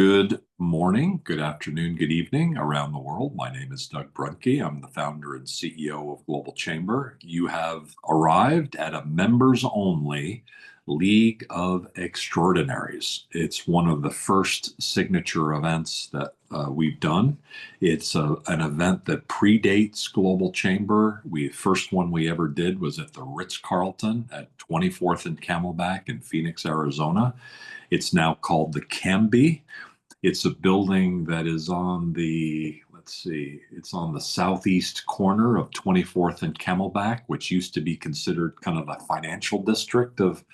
Good morning, good afternoon, good evening around the world. My name is Doug Brunke. I'm the founder and CEO of Global Chamber. You have arrived at a members only League of Extraordinaries. It's one of the first signature events that we've done. It's an event that predates Global Chamber. First one we ever did was at the Ritz-Carlton at 24th and Camelback in Phoenix, Arizona. It's now called the Camby. It's a building that is on it's on the southeast corner of 24th and Camelback, which used to be considered kind of the financial district of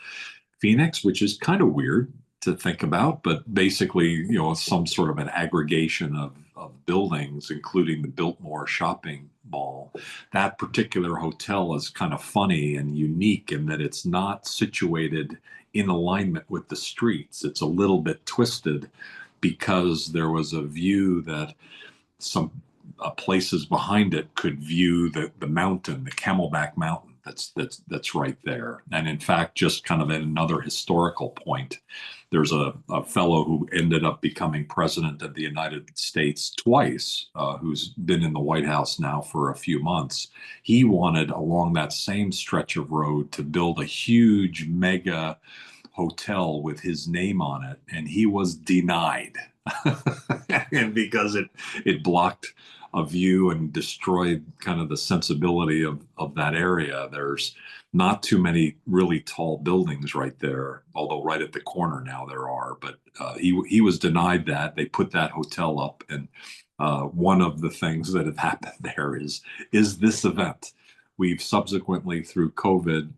Phoenix, which is kind of weird to think about, but basically, some sort of an aggregation of buildings, including the Biltmore shopping mall. That particular hotel is kind of funny and unique in that it's not situated in alignment with the streets. It's a little bit twisted because there was a view that some places behind it could view the mountain, the Camelback Mountain that's right there. And in fact, just kind of at another historical point, there's a fellow who ended up becoming president of the United States twice, who's been in the White House now for a few months. He wanted along that same stretch of road to build a huge mega hotel with his name on it, and he was denied. And because it blocked a view and destroyed kind of the sensibility of that area. There's not too many really tall buildings right there, although right at the corner now there are. But he was denied that. They put that hotel up, and one of the things that have happened there is this event. We've subsequently, through COVID,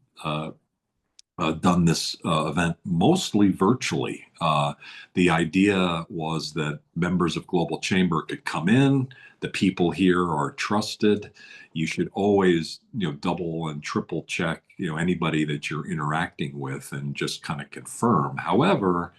done this event mostly virtually. The idea was that members of Global Chamber could come in. The people here are trusted. You should always, double and triple check, anybody that you're interacting with and just kind of confirm. However,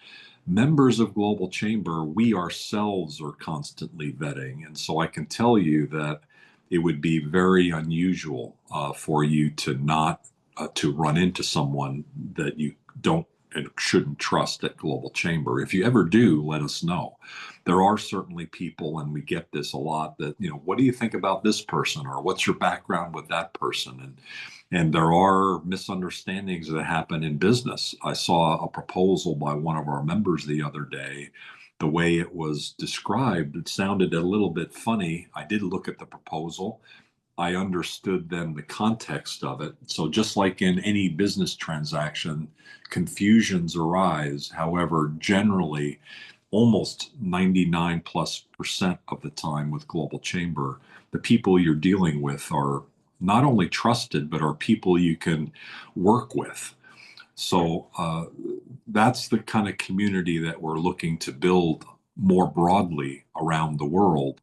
members of Global Chamber, we ourselves are constantly vetting. And so I can tell you that it would be very unusual for you to not to run into someone that you don't and shouldn't trust at Global Chamber. If you ever do, let us know. There are certainly people, and we get this a lot, that, what do you think about this person, or what's your background with that person? And there are misunderstandings that happen in business. I saw a proposal by one of our members the other day. The way it was described, it sounded a little bit funny. I did look at the proposal. I understood then the context of it. So just like in any business transaction, confusions arise. However, generally, almost 99+% of the time with Global Chamber, the people you're dealing with are not only trusted, but are people you can work with. So that's the kind of community that we're looking to build more broadly around the world,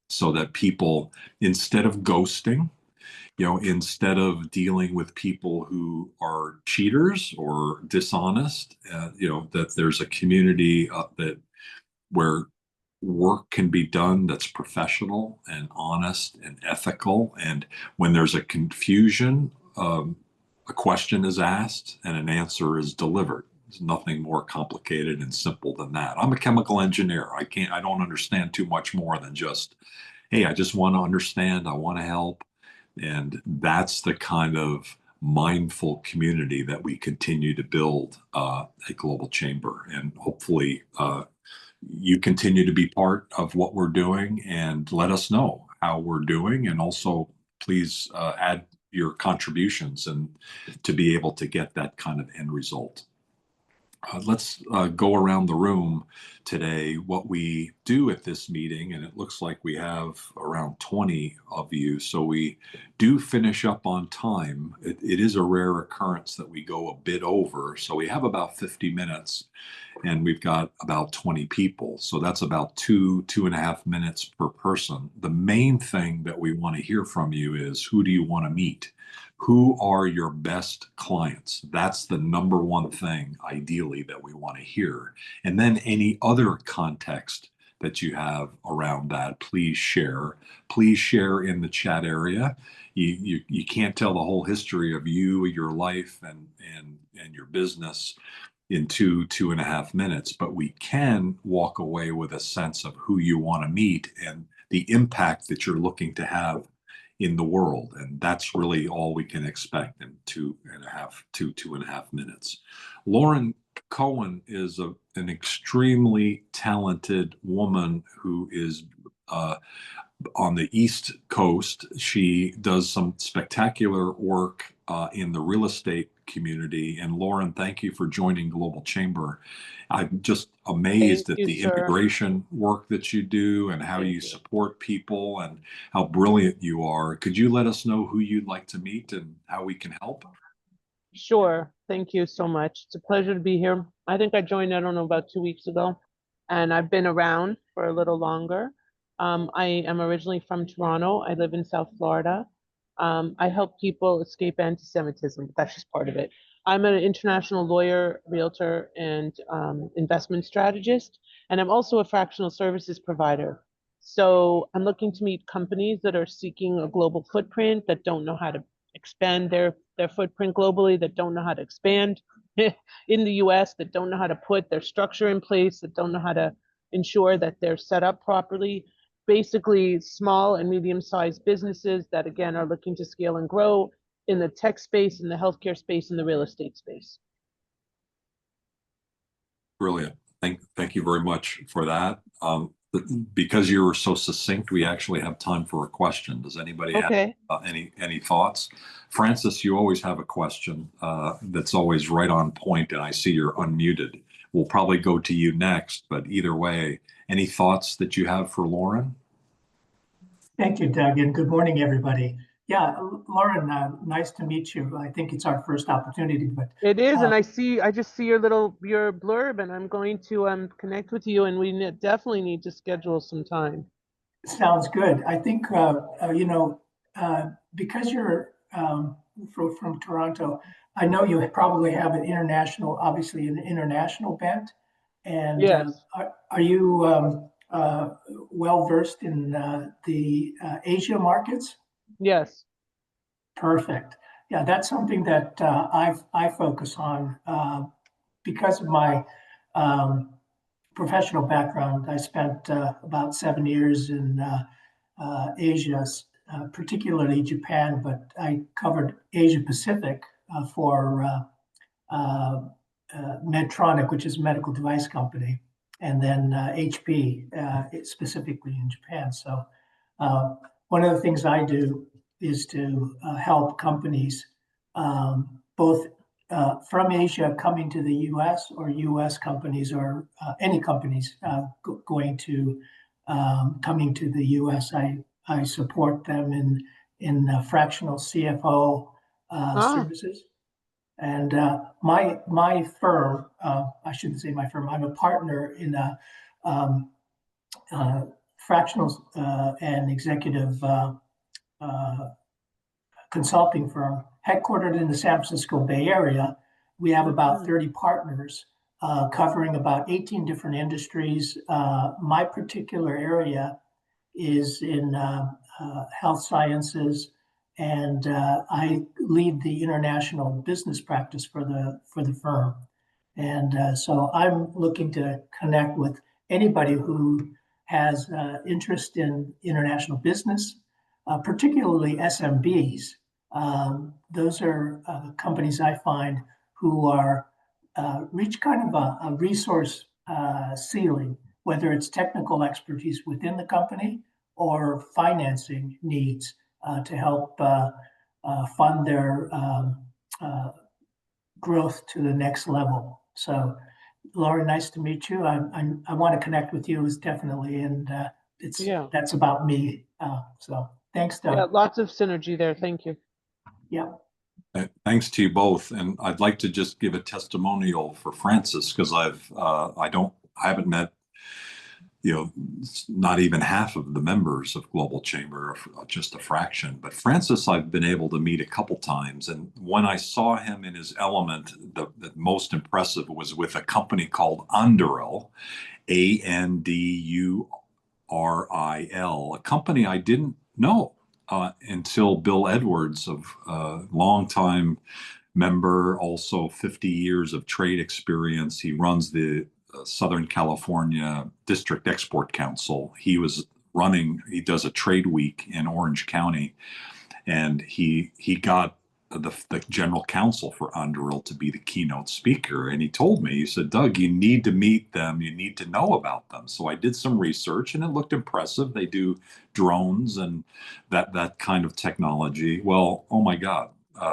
so that people, instead of ghosting, instead of dealing with people who are cheaters or dishonest, that there's a community that where work can be done that's professional and honest and ethical. And when there's a confusion, a question is asked and an answer is delivered. There's nothing more complicated and simple than that. I'm a chemical engineer. I don't understand too much more than just, hey, I just want to understand, I want to help. And that's the kind of mindful community that we continue to build at Global Chamber. And hopefully you continue to be part of what we're doing and let us know how we're doing. And also, please add your contributions and to be able to get that kind of end result. Let's go around the room today. What we do at this meeting, and it looks like we have around 20 of you, so we do finish up on time. It is a rare occurrence that we go a bit over, so we have about 50 minutes, and we've got about 20 people. So that's about 2.5 minutes per person. The main thing that we want to hear from you is, who do you want to meet? Who are your best clients? That's the number one thing, ideally, that we want to hear. And then any other context that you have around that, please share. Please share in the chat area. You can't tell the whole history of you, your life, and your business in 2.5 minutes, but we can walk away with a sense of who you want to meet and the impact that you're looking to have in the world. And that's really all we can expect in 2.5 minutes. Lauren Cohen is an extremely talented woman who is on the East Coast. She does some spectacular work in the real estate community. And Lauren, thank you for joining Global Chamber. I'm just Thank amazed at you, the sir. immigration work that you do and how Thank you you. support people and how brilliant you are. Could you let us know who you'd like to meet and how we can help? Sure. Thank you so much. It's a pleasure to be here. I think I joined, I don't know, about 2 weeks ago, and I've been around for a little longer. I am originally from Toronto. I live in South Florida. I help people escape anti-Semitism, but that's just part of it. I'm an international lawyer, realtor, and investment strategist, and I'm also a fractional services provider. So I'm looking to meet companies that are seeking a global footprint, that don't know how to expand their footprint globally, that don't know how to expand in the US, that don't know how to put their structure in place, that don't know how to ensure that they're set up properly. Basically, small and medium-sized businesses that, again, are looking to scale and grow in the tech space, in the healthcare space, in the real estate space. Brilliant. Thank you very much for that. Because you were so succinct, we actually have time for a question. Does anybody have Okay. any thoughts? Francis, you always have a question that's always right on point, and I see you're unmuted. We'll probably go to you next, but either way, any thoughts that you have for Lauren? Thank you, Doug, and good morning, everybody. Yeah, Lauren, nice to meet you. I think it's our first opportunity, but It is, uh, and I just see your blurb, and I'm going to connect with you, and we definitely need to schedule some time. sounds good. I think because you're from Toronto, I know you probably have obviously an international bent. And Yes, are you well versed in the Asia markets? yes. Perfect. Yeah, that's something that I focus on because of my professional background. I spent about 7 years in Asia, particularly Japan, but I covered Asia Pacific for Medtronic, which is a medical device company, and then HP, specifically in Japan. So one of the things I do is to help companies, both from Asia coming to the US, or US companies, or any companies going to coming to the US. I support them in fractional CFO Ah, services. And my firm, I shouldn't say my firm, I'm a partner in a um, fractional and executive uh, consulting firm headquartered in the San Francisco Bay Area. We have about mhm. 30 partners covering about 18 different industries. My particular area is in health sciences, and I lead the international business practice for the firm. And so I'm looking to connect with anybody who has interest in international business, particularly SMBs. Those are companies I find who are reach kind of a resource ceiling, whether it's technical expertise within the company or financing needs to help fund their uh, growth to the next level. So, Laura, nice to meet you. I want to connect with you, is definitely, and Yeah, that's about me. So, thanks, yeah. Doug. Lots of synergy there. Thank you. Yeah. Thanks to you both, and I'd like to just give a testimonial for Francis because I haven't met not even half of the members of Global Chamber, just a fraction. But Francis, I've been able to meet a couple times. And when I saw him in his element, the most impressive was with a company called Anduril, Anduril, a company I didn't know until Bill Edwards, of longtime member, also 50 years of trade experience. He runs the Southern California District Export Council. He does a trade week in Orange County, and he got the general counsel for Anduril to be the keynote speaker. And he told me, he said, Doug, you need to meet them. You need to know about them. So I did some research, and it looked impressive. They do drones and that kind of technology. Well, oh my God.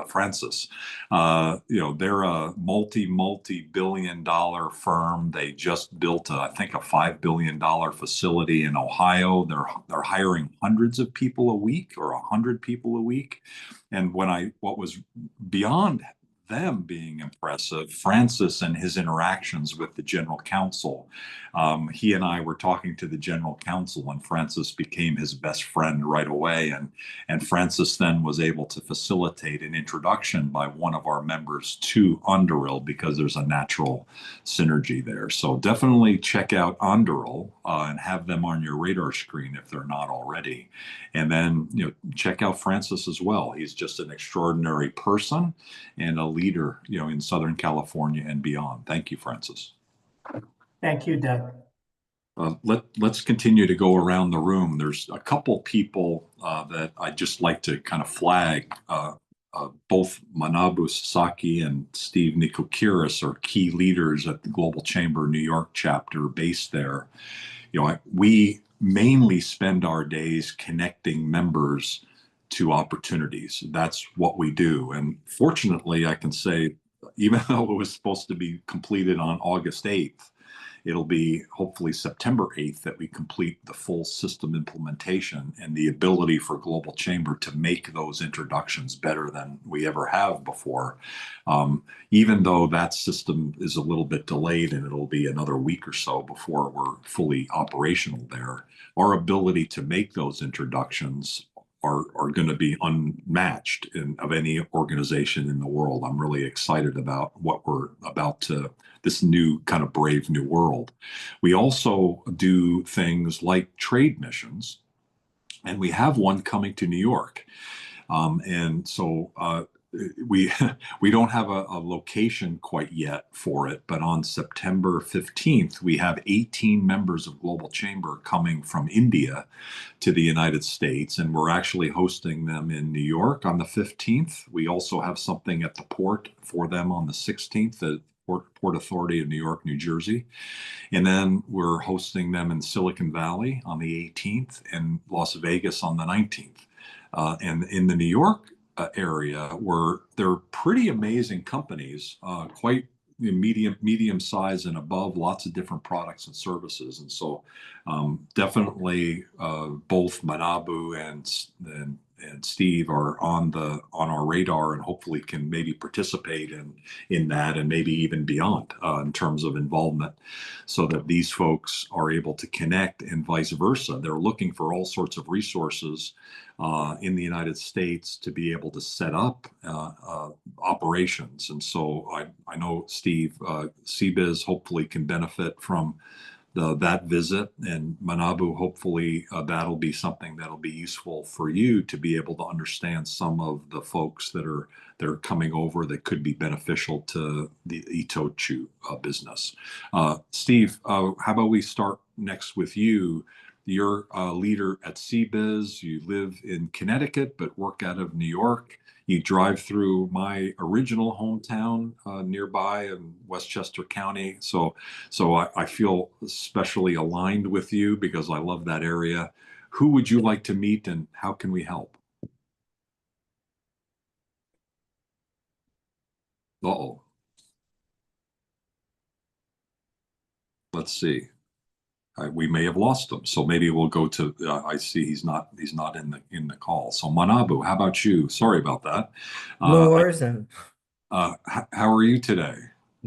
Francis, they're a multi-billion-dollar firm. They just built, I think, a $5 billion facility in Ohio. They're hiring hundreds of people a week, or 100 people a week. And what was beyond them being impressive, Francis and his interactions with the general counsel. He and I were talking to the general counsel, and Francis became his best friend right away. And Francis then was able to facilitate an introduction by one of our members to Anduril, because there's a natural synergy there. So definitely check out Anduril and have them on your radar screen if they're not already. And then, check out Francis as well. He's just an extraordinary person and a leader, in Southern California and beyond. Thank you, Francis. Thank you, Doug. Let's continue to go around the room. There's a couple people that I'd just like to kind of flag. Both Manabu Sasaki and Steve Nikokiris are key leaders at the Global Chamber New York chapter based there. We mainly spend our days connecting members to opportunities. That's what we do. And fortunately, I can say, even though it was supposed to be completed on August 8th, it'll be hopefully September 8th that we complete the full system implementation, and the ability for Global Chamber to make those introductions better than we ever have before. Even though that system is a little bit delayed and it'll be another week or so before we're fully operational there, our ability to make those introductions are going to be unmatched of any organization in the world. I'm really excited about what we're about to, this new kind of brave new world. We also do things like trade missions, and we have one coming to New York. And so we we don't have a location quite yet for it, but on September 15th, we have 18 members of Global Chamber coming from India to the United States, and we're actually hosting them in New York on the 15th. We also have something at the port for them on the 16th, the Port Authority of New York, New Jersey. And then we're hosting them in Silicon Valley on the 18th and Las Vegas on the 19th. And in the New York area, where they're pretty amazing companies, quite medium size and above, lots of different products and services. And so definitely both Manabu and Steve are on our radar, and hopefully can maybe participate in that, and maybe even beyond in terms of involvement, so that these folks are able to connect, and vice versa. They're looking for all sorts of resources in the United States to be able to set up operations. And so I know Steve, CBiz hopefully can benefit from that visit, and Manabu, hopefully that'll be something that'll be useful for you to be able to understand some of the folks that are coming over that could be beneficial to the Itochu business. Steve, how about we start next with you? You're a leader at CBiz. You live in Connecticut but work out of New York. You drive through my original hometown nearby in Westchester County. So I feel especially aligned with you because I love that area. Who would you like to meet, and how can we help? Uh-oh. Let's see. We may have lost him, so maybe we'll go to. I see he's not in the call. So Manabu, how about you? Sorry about that. No worries, then. How are you today?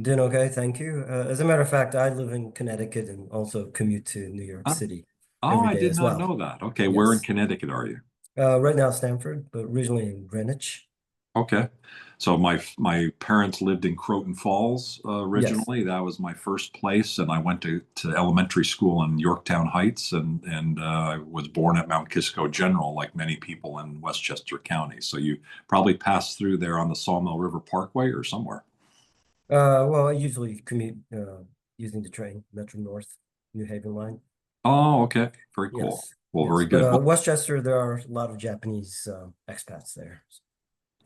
Doing okay, thank you. As a matter of fact, I live in Connecticut and also commute to New York City Oh, every I day did as not well. know that. Okay, where in Yes. Connecticut are you? Right now, Stamford, but originally in Greenwich. Okay. So my parents lived in Croton Falls Yes. originally. That was my first place, and I went to elementary school in Yorktown Heights, and I was born at Mount Kisco General, like many people in Westchester County. So you probably passed through there on the Sawmill River Parkway or somewhere. Well, I usually commute using the train, Metro North, New Haven line. Oh, okay. Very cool. Yes, Well, yes. very But good. Well, Westchester, there are a lot of Japanese expats there.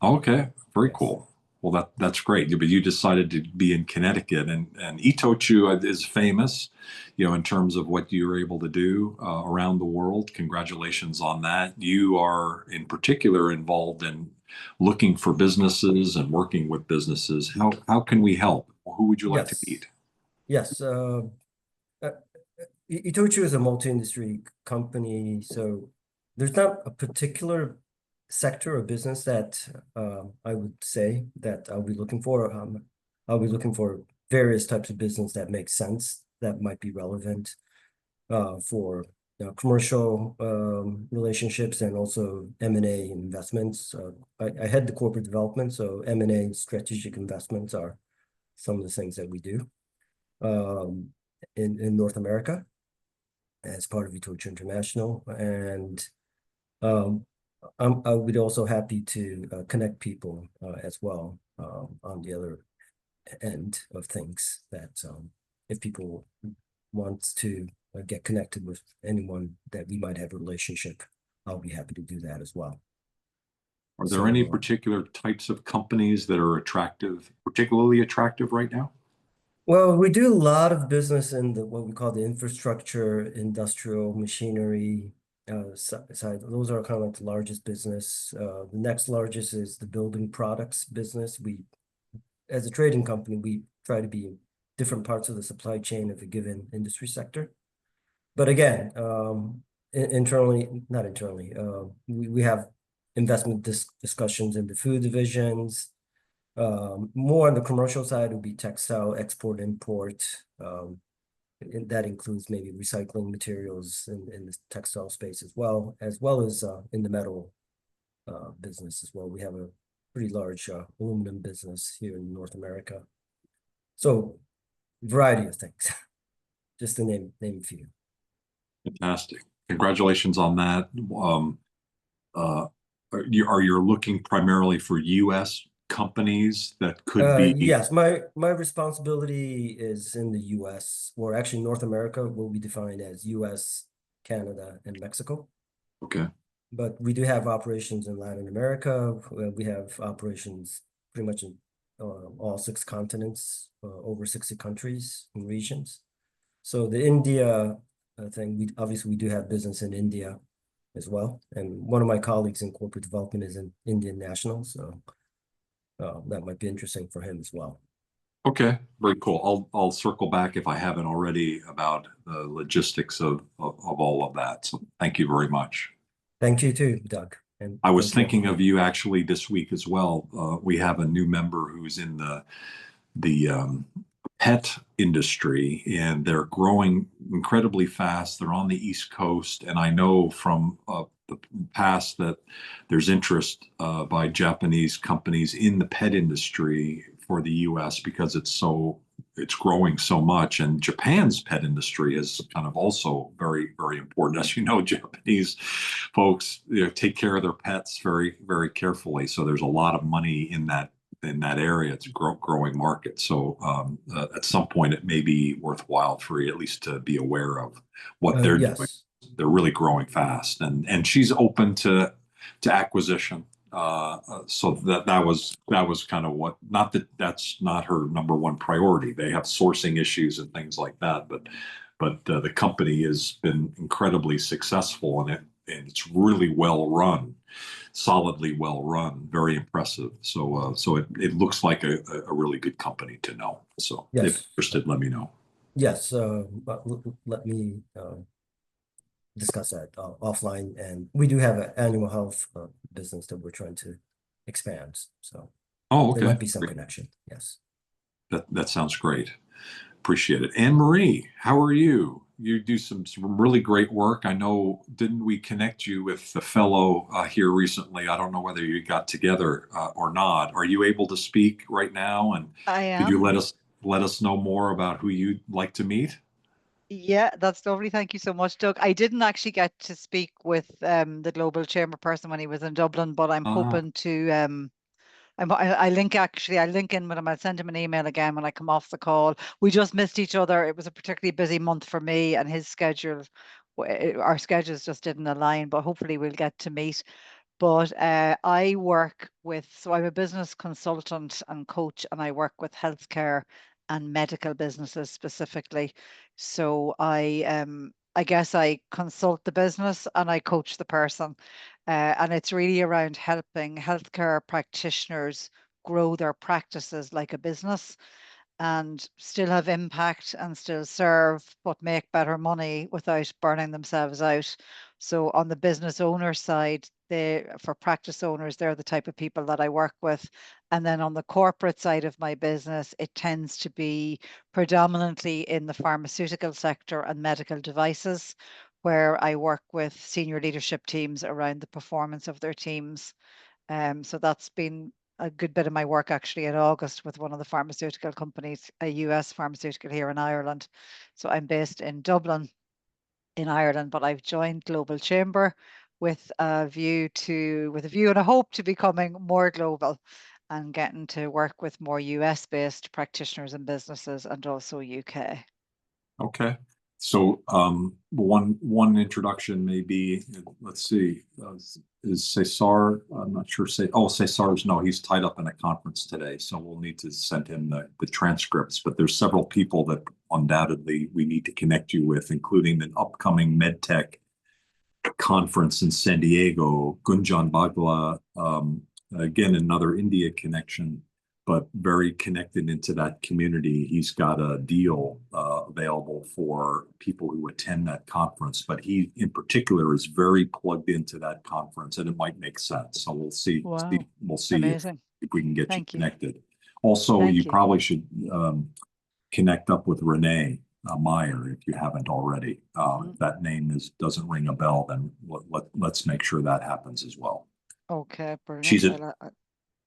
okay, very Yes. cool. Well, that's great. But you decided to be in Connecticut, and Itochu is famous, in terms of what you're able to do around the world. Congratulations on that. You are in particular involved in looking for businesses and working with businesses. How can we help? Who would you like to Yes. meet? Yes. Uh, Itochu is a multi-industry company, so there's not a particular sector of business that I would say that I'll be looking for. I'll be looking for various types of business that make sense, that might be relevant for commercial relationships and also M&A investments. I head the corporate development, so M&A strategic investments are some of the things that we do um, in North America as part of Itochu International. And um, I would also happy to connect people as well on the other end of things that if people wants to get connected with anyone that we might have a relationship, I'll be happy to do that as well. Are there any So particular types of companies that are attractive, particularly attractive right now? well, we do a lot of business in the what we call the infrastructure, industrial machinery side. Those are kind of like the largest business. The next largest is the building products business. We, as a trading company, we try to be in different parts of the supply chain of a given industry sector. But again, internally, not internally, we have investment discussions in the food divisions. More on the commercial side would be textile export import. And that includes maybe recycling materials in the textile space as well as in the metal business as well. We have a pretty large aluminum business here in North America. So variety of things, just to name a few. Fantastic. Congratulations on that. Uh, are you looking primarily for U.S. companies that could be Yes, my responsibility is in the US, or actually North America will be defined as US, Canada, and Mexico. okay? But we do have operations in Latin America. We have operations pretty much in all 6 continents, over 60 countries and regions. So the India thing, we obviously we do have business in India as well. And one of my colleagues in corporate development is an Indian national, so that might be interesting for him as well. Okay, very cool. I'll circle back if I haven't already about the logistics of all of that. So thank you very much. Thank you too, Doug, and I was thank you thinking of everyone. you actually this week as well. We have a new member who's in the pet industry, and they're growing incredibly fast. They're on the East Coast, and I know from the past that there's interest by Japanese companies in the pet industry for the U.S. because it's growing so much, and Japan's pet industry is kind of also very, very important. As you know, Japanese folks, take care of their pets very, very carefully. So there's a lot of money in that area. It's a growing market. So at some point, it may be worthwhile for you at least to be aware of what they're doing. Yes, They're really growing fast, and she's open to acquisition. So that was kind of what. Not that that's not her number one priority. They have sourcing issues and things like that, but the company has been incredibly successful, and it's really well run, solidly well run, very impressive. So it looks like a really good company to know. So if yes, interested, let me know. yes. But let me discuss that offline. And we do have an animal health business that we're trying to expand. So Oh, there okay. might be some Great. connection. Yes. That sounds great. Appreciate it. Anne Marie, how are you? you do some really great work. I know, didn't we connect you with the fellow here recently? I don't know whether you got together or not. Are you able to speak right now? And I could you am. let us know more about who you'd like to meet? Yeah, that's lovely. Thank you so much, Doug. I didn't actually get to speak with the Global Chamber person when he was in Dublin, but I'm Ah, hoping to I link actually I link in with him. I'll send him an email again when I come off the call. We just missed each other. It was a particularly busy month for me and his schedule. Our schedules just didn't align, but hopefully we'll get to meet. But I work with, so I'm a business consultant and coach, and I work with healthcare and medical businesses specifically. So I guess I consult the business and I coach the person. And it's really around helping healthcare practitioners grow their practices like a business and still have impact and still serve, but make better money without burning themselves out. So on the business owner side, for practice owners, they're the type of people that I work with. And then on the corporate side of my business, it tends to be predominantly in the pharmaceutical sector and medical devices, where I work with senior leadership teams around the performance of their teams. So that's been a good bit of my work actually in August with one of the pharmaceutical companies, a US pharmaceutical here in Ireland. So I'm based in Dublin in Ireland, but I've joined Global Chamber with a view and a hope to becoming more global and getting to work with more US based practitioners and businesses and also UK. okay. So one introduction may be, let's see, is Cesar? I'm not sure. Cesar's no, he's tied up in a conference today, so we'll need to send him the transcripts. But there's several people that undoubtedly we need to connect you with, including the upcoming MedTech conference in San Diego. Gunjan Bagla, again another India connection, but very connected into that community. He's got a deal available for people who attend that conference, but he in particular is very plugged into that conference, and it might make sense. So we'll see. Wow. We'll see Amazing. if we can get you Thank you. connected. Also, you Thank you. probably should connect up with Renee Meyer if you haven't already. If that name doesn't ring a bell, then let's make sure that happens as well. Okay, She's brilliant. a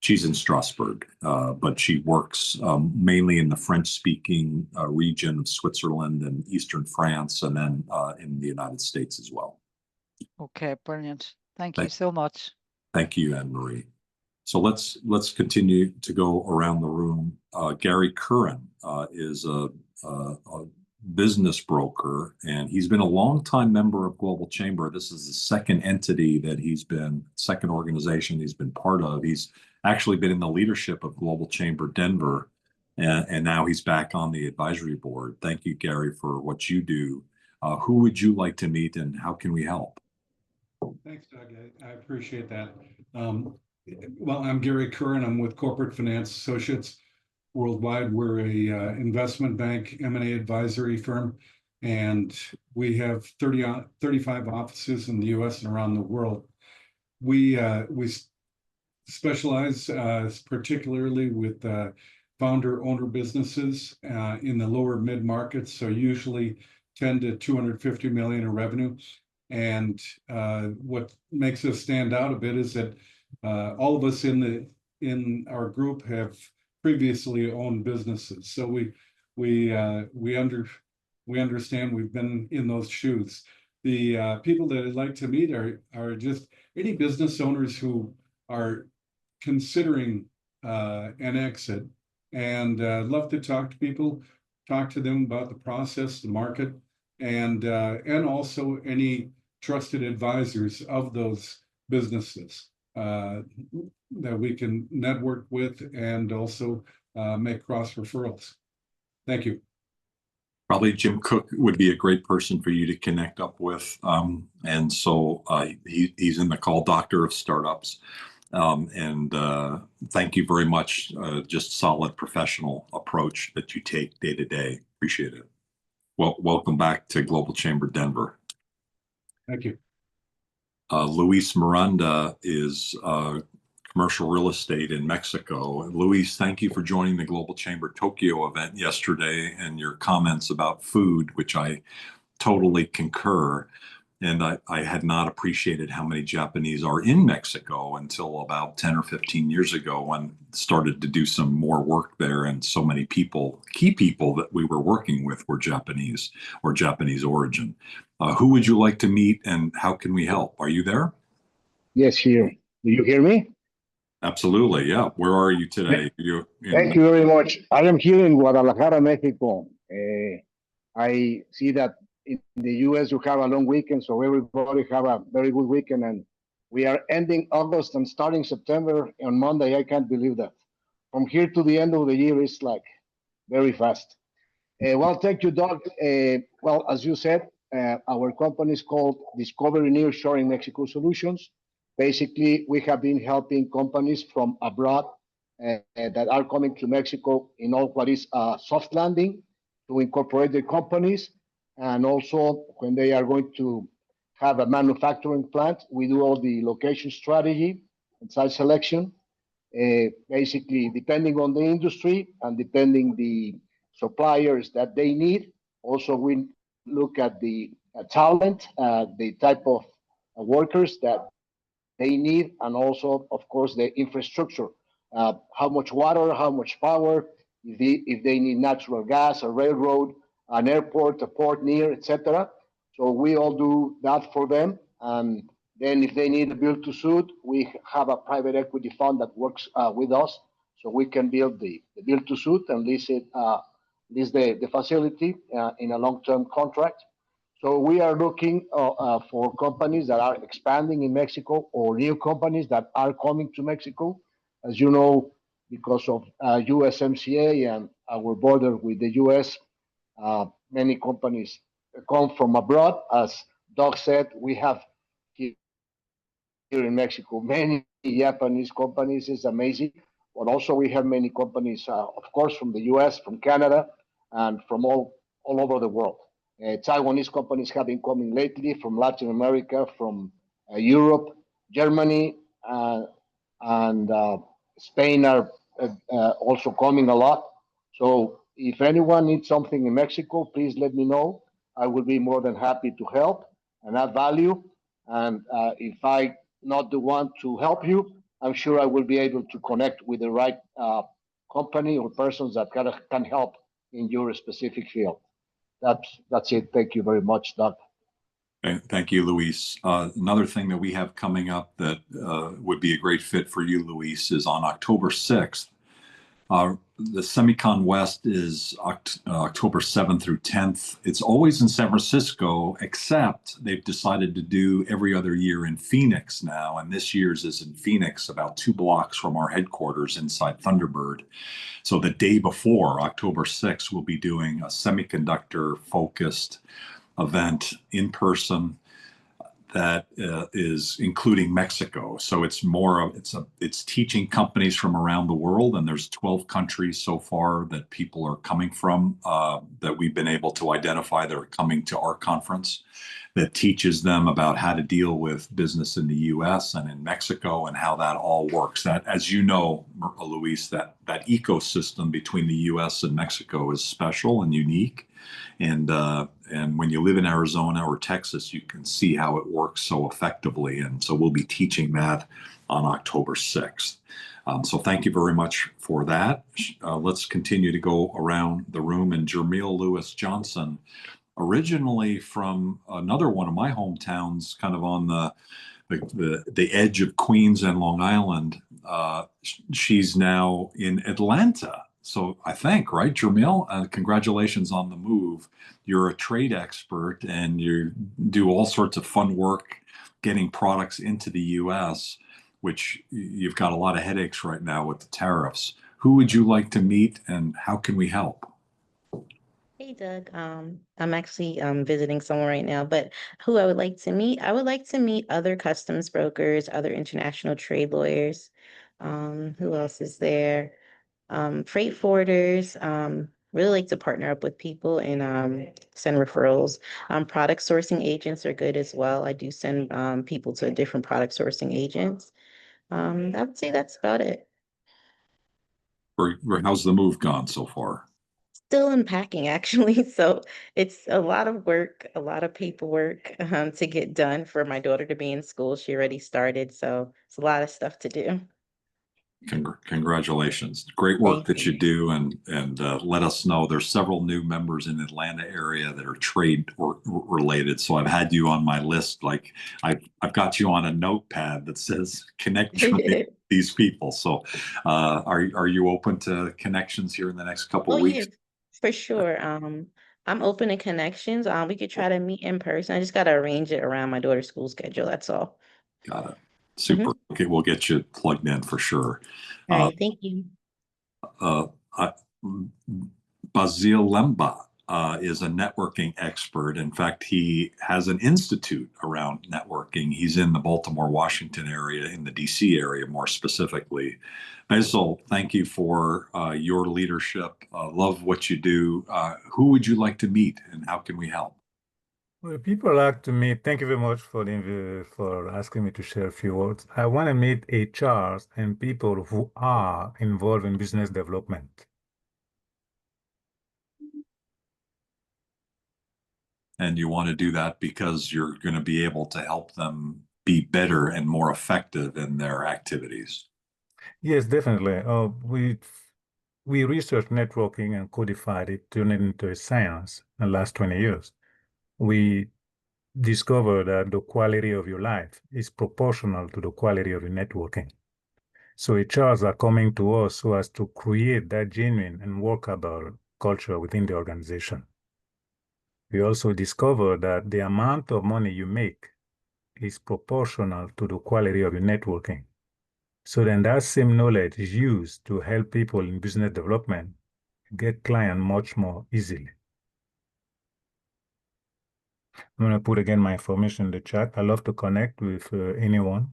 She's in Strasbourg, but she works mainly in the French-speaking region of Switzerland and Eastern France, and then in the United States as well. Okay, brilliant. Thank you so much. Thank you, Anne-Marie. So let's continue to go around the room. Gary Curran is a business broker, and he's been a longtime member of Global Chamber. This is the second organization he's been part of. He's actually been in the leadership of Global Chamber Denver, and now he's back on the advisory board. Thank you, Gary, for what you do. Who would you like to meet, and how can we help? Thanks, Doug. I appreciate that. Well, I'm Gary Curran. I'm with Corporate Finance Associates Worldwide. We're a investment bank M&A advisory firm, and we have 35 offices in the U.S. and around the world. We specialize particularly with founder-owner businesses in the lower mid-market, so usually 10 to 250 million in revenue. And what makes us stand out a bit is that all of us in our group have previously owned businesses, so we understand. We've been in those shoes. The people that I'd like to meet are just any business owners who are considering an exit, and love to talk to people, talk to them about the process, the market, and also any trusted advisors of those businesses that we can network with and also make cross referrals. Thank you. Probably Jim Cook would be a great person for you to connect up with. And so he's in the call doctor of startups. And thank you very much. Just solid professional approach that you take day to day. Appreciate it. Well, welcome back to Global Chamber Denver. Thank you. Luis Miranda is commercial real estate in Mexico. Luis, thank you for joining the Global Chamber Tokyo event yesterday and your comments about food, which I totally concur. And I had not appreciated how many Japanese are in Mexico until about 10 or 15 years ago when started to do some more work there. And so many people, key people that we were working with were Japanese or Japanese origin. Who would you like to meet and how can we help? Are you there? Yes, here. Do you hear me? Absolutely. Yeah. Where are you today? Thank you very much. I am here in Guadalajara, Mexico. I see that in the US you have a long weekend, so everybody have a very good weekend. And we are ending August and starting September on Monday. I can't believe that. From here to the end of the year is like very fast. Well, thank you, Doug. Well, as you said, our company is called Discovery Nearshoring Mexico Solutions. Basically, we have been helping companies from abroad that are coming to Mexico in all what is soft landing to incorporate their companies. And also, when they are going to have a manufacturing plant, we do all the location strategy and site selection. Basically, depending on the industry and depending the suppliers that they need. Also, we look at the talent, the type of workers that they need, and also, of course, the infrastructure. How much water, how much power, if they need natural gas, a railroad, an airport, a port near, etc. So we all do that for them. And then if they need a build to suit, we have a private equity fund that works with us. So we can build the build to suit and lease the facility in a long-term contract. So we are looking for companies that are expanding in Mexico or new companies that are coming to Mexico. As you know, because of USMCA and our border with the US, many companies come from abroad. As Doug said, we have here in Mexico many Japanese companies. It's amazing. But also we have many companies, of course, from the US, from Canada, and from all over the world. Taiwanese companies have been coming lately from Latin America, from Europe, Germany, and Spain are also coming a lot. So if anyone needs something in Mexico, please let me know. I will be more than happy to help and add value. And if I'm not the one to help you, I'm sure I will be able to connect with the right company or persons that can help in your specific field. That's it. Thank you very much, Doug. Thank you, Luis. Another thing that we have coming up that would be a great fit for you, Luis, is on October 6th. The Semicon West is October 7th through 10th. It's always in San Francisco, except they've decided to do every other year in Phoenix now. And this year's is in Phoenix, about 2 blocks from our headquarters inside Thunderbird. So the day before, October 6th, we'll be doing a semiconductor focused event in person that is including Mexico. So it's it's teaching companies from around the world, and there's 12 countries so far that people are coming from that we've been able to identify that are coming to our conference, that teaches them about how to deal with business in the US and in Mexico and how that all works. That, as you know, Luis, that ecosystem between the US and Mexico is special and unique. And when you live in Arizona or Texas, you can see how it works so effectively. And so we'll be teaching that on October 6th. So thank you very much for that. Let's continue to go around the room. And Jermil Lewis Johnson, originally from another one of my hometowns, kind of on the edge of Queens and Long Island. She's now in Atlanta. So I think, right, Jermil, congratulations on the move. You're a trade expert and you do all sorts of fun work getting products into the US, which you've got a lot of headaches right now with the tariffs. Who would you like to meet and how can we help? Hey Doug, I'm actually visiting someone right now, but who I would like to meet, I would like to meet other customs brokers, other international trade lawyers. Who else is there? Freight forwarders. Really like to partner up with people and send referrals. Product sourcing agents are good as well. I do send people to different product sourcing agents. I would say that's about it. Or how's the move gone so far? still unpacking actually. So it's a lot of work, a lot of paperwork to get done for my daughter to be in school. She already started, so it's a lot of stuff to do. Congratulations. Great work Thank that you you. do, and let us know. There's several new members in the Atlanta area that are trade or related. So I've had you on my list. Like I've got you on a notepad that says connect with these people. So are you open to connections here in the next couple Oh of yeah, weeks? for sure. I'm open to connections. We could try to meet in person. I just gotta arrange it around my daughter's school schedule. That's all. Got it. Mhm. Super. Okay, we'll get you plugged in for sure. All Uh, right, thank you. uh, uh, Bazil Lemba is a networking expert. In fact, he has an institute around networking. He's in the Baltimore, Washington area, in the DC area more specifically. Basil, thank you for your leadership. Love what you do. Who would you like to meet and how can we help? Well, people like to meet. Thank you very much for asking me to share a few words. I want to meet HRs and people who are involved in business development. And you want to do that because you're going to be able to help them be better and more effective in their activities. Yes, definitely. We researched networking and codified it, turned it into a science in the last 20 years. We discovered that the quality of your life is proportional to the quality of your networking. So HRs are coming to us so as to create that genuine and workable culture within the organization. We also discovered that the amount of money you make is proportional to the quality of your networking. So then that same knowledge is used to help people in business development get clients much more easily. I'm going to put again my information in the chat. I love to connect with anyone.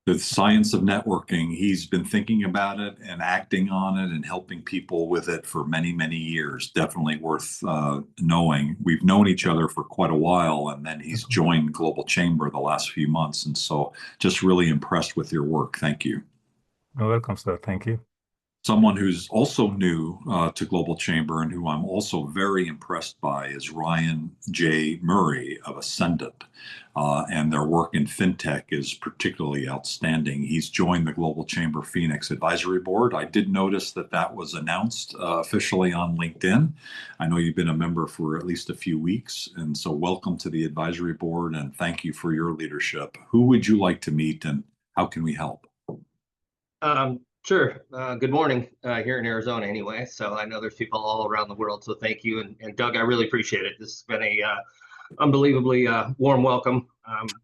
The science of networking, he's been thinking about it and acting on it and helping people with it for many, many years. Definitely worth knowing. We've known each other for quite a while, and then he's joined Global Chamber the last few months. And so just really impressed with your work. Thank you. You're welcome, sir. Thank you. Someone who's also new to Global Chamber and who I'm also very impressed by is Ryan J. Murray of Ascendant. And their work in fintech is particularly outstanding. He's joined the Global Chamber Phoenix Advisory Board. I did notice that that was announced officially on LinkedIn. I know you've been a member for at least a few weeks. And so welcome to the advisory board and thank you for your leadership. Who would you like to meet and how can we help? Sure. Good morning here in Arizona anyway. So I know there's people all around the world. So thank you. And Doug, I really appreciate it. This has been a unbelievably warm welcome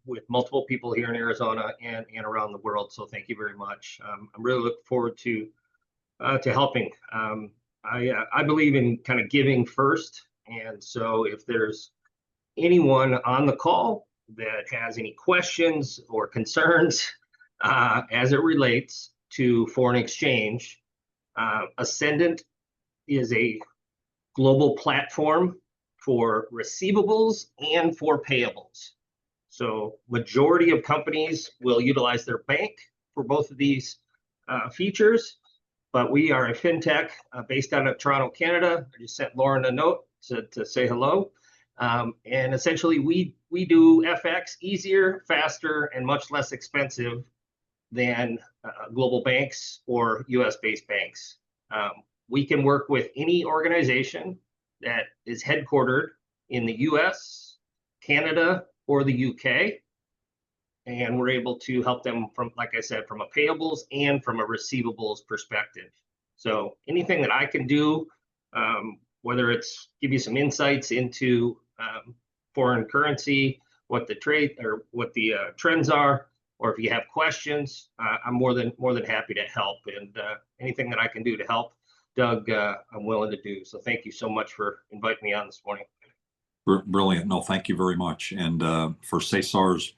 with multiple people here in Arizona and around the world. So thank you very much. I'm really looking forward to helping. I believe in kind of giving first. And so if there's anyone on the call that has any questions or concerns as it relates to foreign exchange, Ascendant is a global platform for receivables and for payables. So majority of companies will utilize their bank for both of these features, but we are a fintech based out of Toronto, Canada. I just sent Lauren a note to say hello. And essentially we do FX easier, faster, and much less expensive than global banks or US-based banks. We can work with any organization that is headquartered in the US, Canada, or the UK. And we're able to help them from, like I said, from a payables and from a receivables perspective. So anything that I can do, whether it's give you some insights into foreign currency, what the trade or what the trends are, or if you have questions, I'm more than happy to help. And anything that I can do to help, Doug, I'm willing to do. So thank you so much for inviting me on this morning. Brilliant. No, thank you very much. And for Cesar's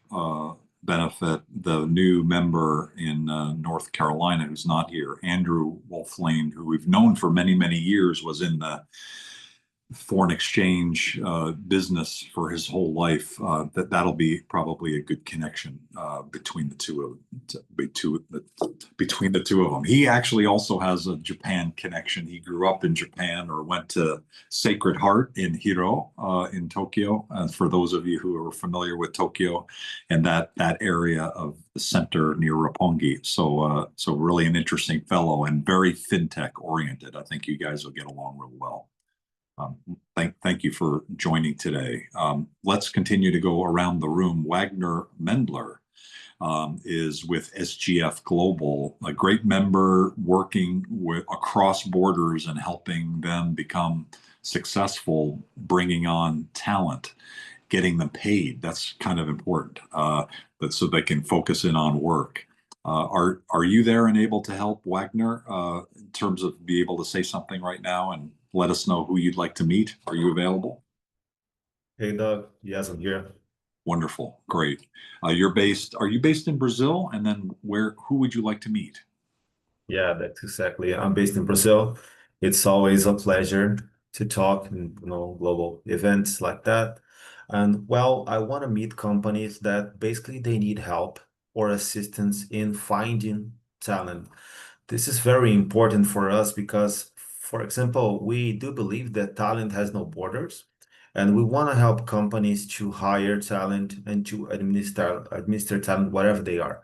benefit, the new member in North Carolina who's not here, Andrew Wolflane, who we've known for many, many years, was in the foreign exchange business for his whole life, that'll be probably a good connection between the two of them. He actually also has a Japan connection. He grew up in Japan or went to Sacred Heart in Hiro in Tokyo. For those of you who are familiar with Tokyo and that area of the center near Roppongi, so really an interesting fellow and very fintech oriented. I think you guys will get along real well. Thank you for joining today. Let's continue to go around the room. Wagner Mendler is with SGF Global, a great member working across borders and helping them become successful, bringing on talent, getting them paid. That's kind of important, but so they can focus in on work. Are you there and able to help, Wagner, in terms of be able to say something right now and let us know who you'd like to meet? Are you available? Hey, Doug. Yes, I'm here. Wonderful. Great. Are you based in Brazil? And then who would you like to meet? Yeah, that's exactly. I'm based in Brazil. It's always a pleasure to talk in, global events like that. And well, I want to meet companies that basically they need help or assistance in finding talent. This is very important for us because, for example, we do believe that talent has no borders, and we want to help companies to hire talent and to administer talent wherever they are.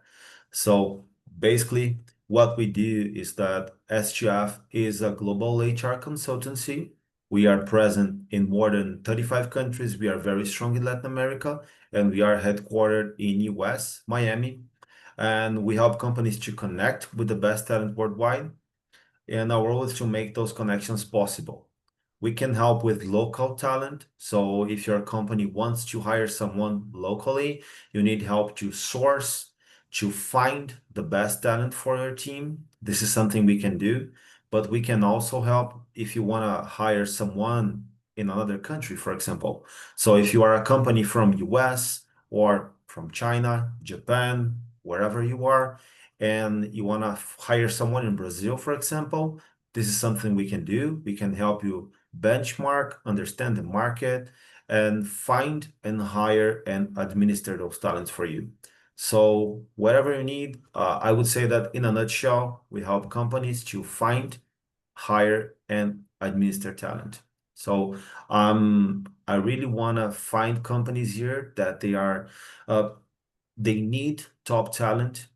So basically, what we do is that SGF is a global HR consultancy. We are present in more than 35 countries. We are very strong in Latin America, and we are headquartered in US, Miami, and we help companies to connect with the best talent worldwide. And our role is to make those connections possible. We can help with local talent. So if your company wants to hire someone locally, you need help to source, to find the best talent for your team. This is something we can do, but we can also help if you want to hire someone in another country, for example. So if you are a company from US or from China, Japan, wherever you are, and you want to hire someone in Brazil, for example, this is something we can do. We can help you benchmark, understand the market, and find and hire and administer those talents for you. So whatever you need, I would say that in a nutshell, we help companies to find, hire, and administer talent. So I really want to find companies here that they need top talent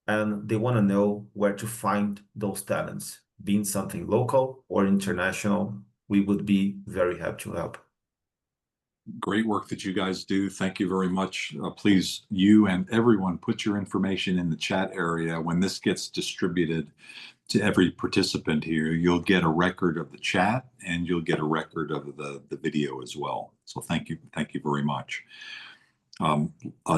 and they want to know where to find those talents. Being something local or international, we would be very happy to help. Great work that you guys do. Thank you very much. Please, you and everyone, put your information in the chat area. When this gets distributed to every participant here, you'll get a record of the chat and you'll get a record of the video as well. So thank you very much.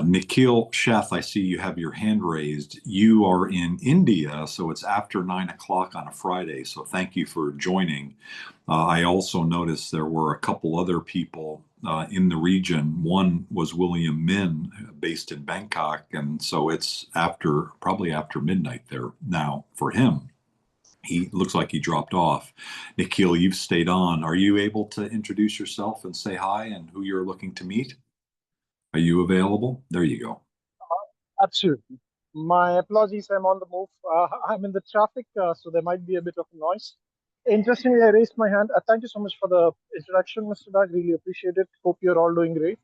Nikhil Sheth, I see you have your hand raised. You are in India, so it's after 9 o'clock on a Friday. So thank you for joining. I also noticed there were a couple other people in the region. One was William Min, based in Bangkok, and so it's probably after midnight there now for him. He looks like he dropped off. Nikhil, you've stayed on. Are you able to introduce yourself and say hi and who you're looking to meet? Are you available? There you go. Absolutely. My apologies, I'm on the move. I'm in the traffic, so there might be a bit of noise. Interestingly, I raised my hand. Thank you so much for the introduction, Mr. Doug. Really appreciate it. Hope you're all doing great.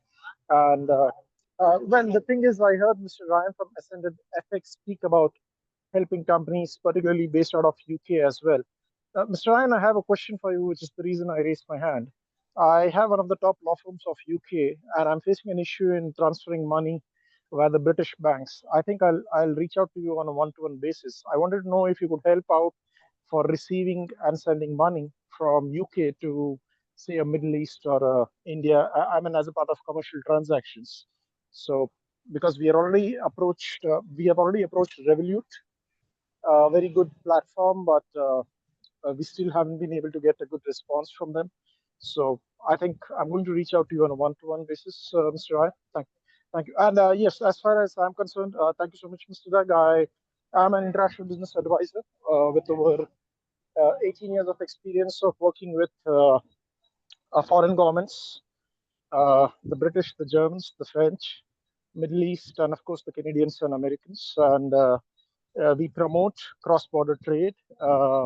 And well, the thing is, I heard Mr. Ryan from Ascended FX speak about helping companies, particularly based out of UK as well. Mr. Ryan, I have a question for you, which is the reason I raised my hand. I have one of the top law firms of UK, and I'm facing an issue in transferring money via the British banks. I think I'll reach out to you on a one-to-one basis. I wanted to know if you could help out for receiving and sending money from UK to, say, a Middle East or India. I mean, as a part of commercial transactions. So, because we have already approached Revolut, a very good platform, but we still haven't been able to get a good response from them. So I think I'm going to reach out to you on a one-to-one basis, Mr. Ryan. Thank you. And yes, as far as I'm concerned, thank you so much, Mr. Doug. I am an international business advisor with over 18 years of experience of working with foreign governments, the British, the Germans, the French, Middle East, and of course the Canadians and Americans. And we promote cross-border trade,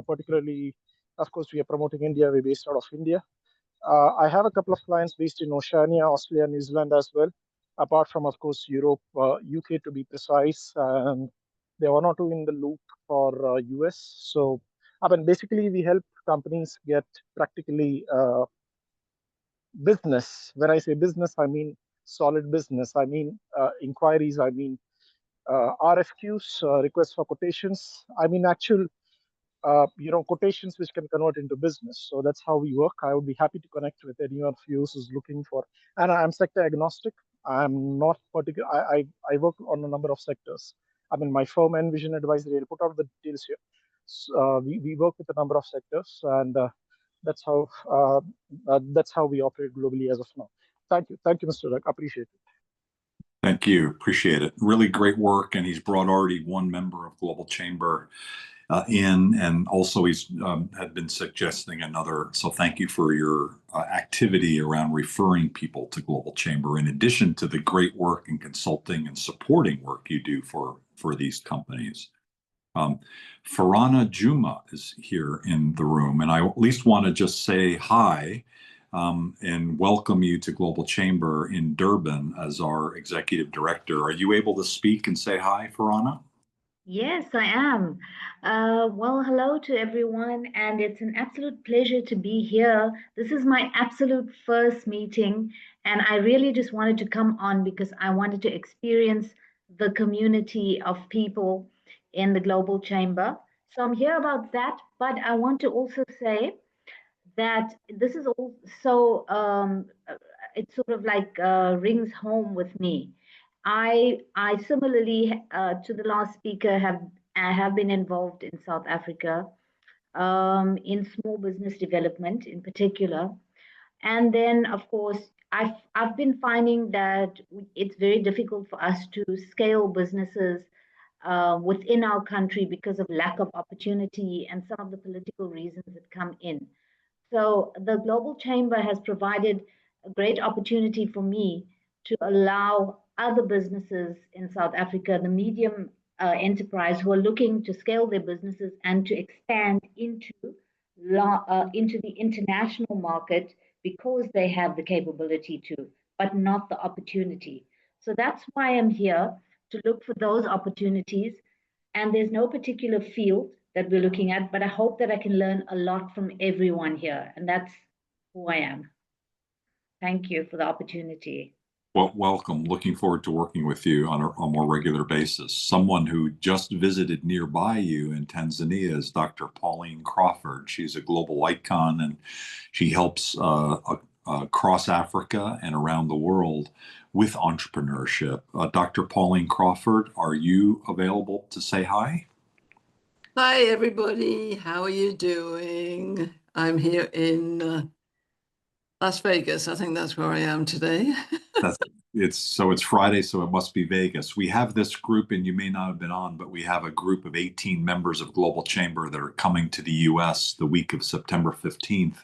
particularly, of course, we are promoting India. We're based out of India. I have a couple of clients based in Oceania, Australia, New Zealand as well, apart from, of course, Europe, UK to be precise, and there are one or two in the loop for US. So, I mean, basically, we help companies get practically business. When I say business, I mean solid business. I mean inquiries. I mean RFQs, requests for quotations. I mean actual quotations which can convert into business. So that's how we work. I would be happy to connect with anyone of you who's looking for, and I'm sector agnostic. I'm not particular. I work on a number of sectors. I mean, my firm Envision Advisory, I'll put out the details here. So, we work with a number of sectors, and that's how we operate globally as of now. Thank you, Mr. Rak. Appreciate it. Thank you. Appreciate it. Really great work. And he's brought already one member of Global Chamber in, and also he's had been suggesting another. So thank you for your activity around referring people to Global Chamber, in addition to the great work and consulting and supporting work you do for these companies. Farhana Juma is here in the room, and I at least want to just say hi and welcome you to Global Chamber in Durban as our executive director. Are you able to speak and say hi, Farhana? Yes, I am. Well, hello to everyone, and it's an absolute pleasure to be here. This is my absolute first meeting, and I really just wanted to come on because I wanted to experience the community of people in the Global Chamber. So I'm here about that, but I want to also say that this is also, it sort of like rings home with me. I similarly to the last speaker I have been involved in South Africa in small business development in particular, and then of course I've been finding that it's very difficult for us to scale businesses within our country because of lack of opportunity and some of the political reasons that come in. So the Global Chamber has provided a great opportunity for me to allow other businesses in South Africa, the medium enterprise who are looking to scale their businesses and to expand into the international market because they have the capability to, but not the opportunity. So that's why I'm here, to look for those opportunities. And there's no particular field that we're looking at, but I hope that I can learn a lot from everyone here. And that's who I am. Thank you for the opportunity. Well, welcome. Looking forward to working with you on a more regular basis. Someone who just visited nearby you in Tanzania is Dr. Pauline Crawford. She's a global icon, and she helps across Africa and around the world with entrepreneurship. Dr. Pauline Crawford, are you available to say hi? Hi, everybody. How are you doing? I'm here in Las Vegas. I think that's where I am today. It's Friday, so it must be Vegas. We have this group, and you may not have been on, but we have a group of 18 members of Global Chamber that are coming to the US the week of September 15th.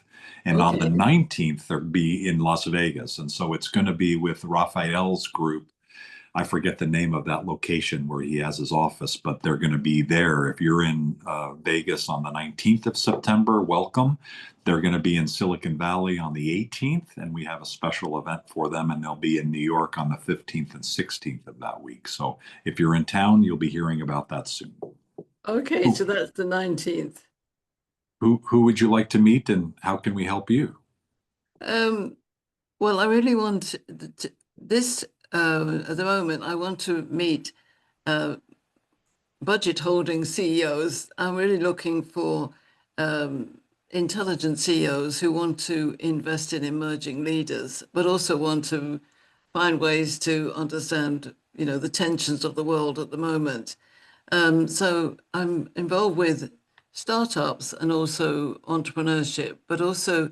And on the 19th, they'll be in Las Vegas. And so it's going to be with Raphael's group. I forget the name of that location where he has his office, but they're going to be there. If you're in Vegas on the 19th of September, welcome. They're going to be in Silicon Valley on the 18th, and we have a special event for them, and they'll be in New York on the 15th and 16th of that week. So if you're in town, you'll be hearing about that soon. Okay, so that's the 19th. Who would you like to meet, and how can we help you? Well, I really want this at the moment. I want to meet budget holding CEOs. I'm really looking for intelligent CEOs who want to invest in emerging leaders, but also want to find ways to understand, the tensions of the world at the moment. So I'm involved with startups and also entrepreneurship, but also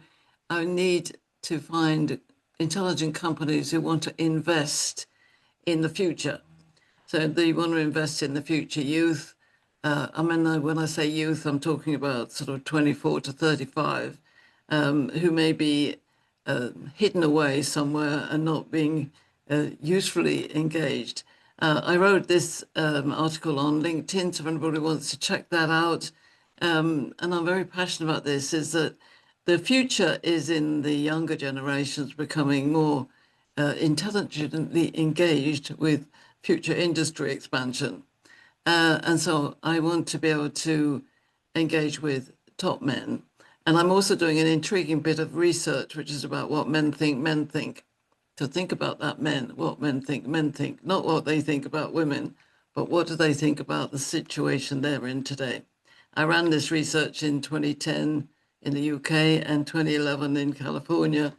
I need to find intelligent companies who want to invest in the future. So they want to invest in the future youth. When I say youth, I'm talking about sort of 24 to 35, who may be hidden away somewhere and not being usefully engaged. I wrote this article on LinkedIn, so if anybody wants to check that out. And I'm very passionate about this, is that the future is in the younger generations becoming more intelligently engaged with future industry expansion. And so I want to be able to engage with top men. And I'm also doing an intriguing bit of research, which is about what men think. To think about that what men think, not what they think about women, but what do they think about the situation they're in today. I ran this research in 2010 in the UK and 2011 in California,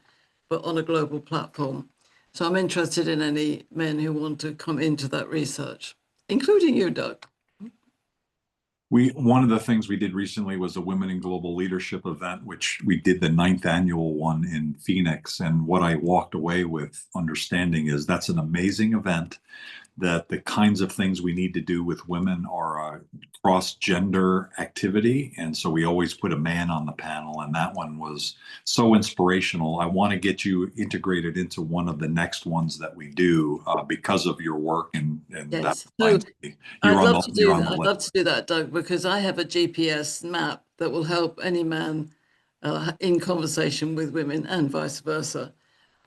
but on a global platform. So I'm interested in any men who want to come into that research, including you, Doug. One of the things we did recently was a Women in Global Leadership event, which we did the 9th annual one in Phoenix. And what I walked away with understanding is that's an amazing event, that the kinds of things we need to do with women are a cross-gender activity. And so we always put a man on the panel, and that one was so inspirational. I want to get you integrated into one of the next ones that we do because of your work, and Yes. that So you're I'd on love the, to do you're on that. the I'd list. love to do that, Doug, because I have a GPS map that will help any man in conversation with women and vice versa.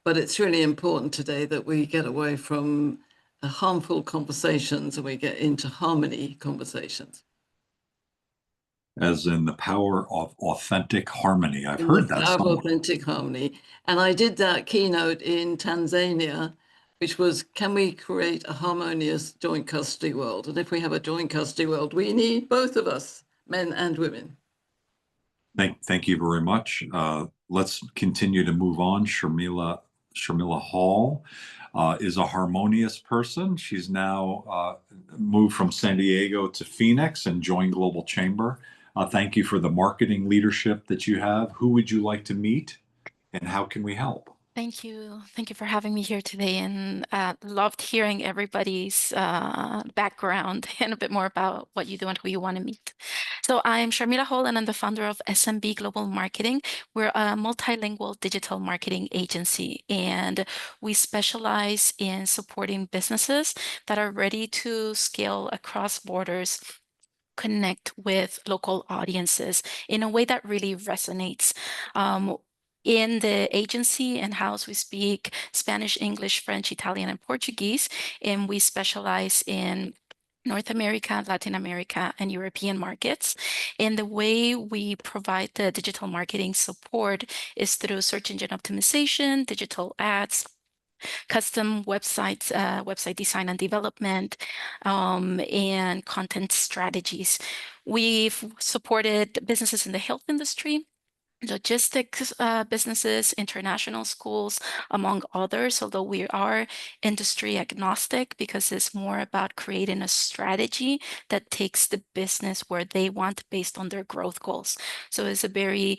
But it's really important today that we get away from harmful conversations and we get into harmony conversations. As in the power of authentic harmony. I've In heard the that power of somewhere. authentic harmony. And I did that keynote in Tanzania, which was, can we create a harmonious joint custody world? And if we have a joint custody world, we need both of us, men and women. Thank you very much. Let's continue to move on. Sharmila Hall is a harmonious person. She's now moved from San Diego to Phoenix and joined Global Chamber. Thank you for the marketing leadership that you have. Who would you like to meet, and how can we help? Thank you. Thank you for having me here today, and loved hearing everybody's background and a bit more about what you do and who you want to meet. So I'm Sharmila Hall, and I'm the founder of SMB Global Marketing. We're a multilingual digital marketing agency, and we specialize in supporting businesses that are ready to scale across borders, connect with local audiences in a way that really resonates. In the agency and house, we speak Spanish, English, French, Italian, and Portuguese, and we specialize in North America, Latin America, and European markets. And the way we provide the digital marketing support is through search engine optimization, digital ads, custom websites, website design and development, and content strategies. We've supported businesses in the health industry, logistics businesses, international schools, among others, although we are industry agnostic because it's more about creating a strategy that takes the business where they want based on their growth goals. So it's a very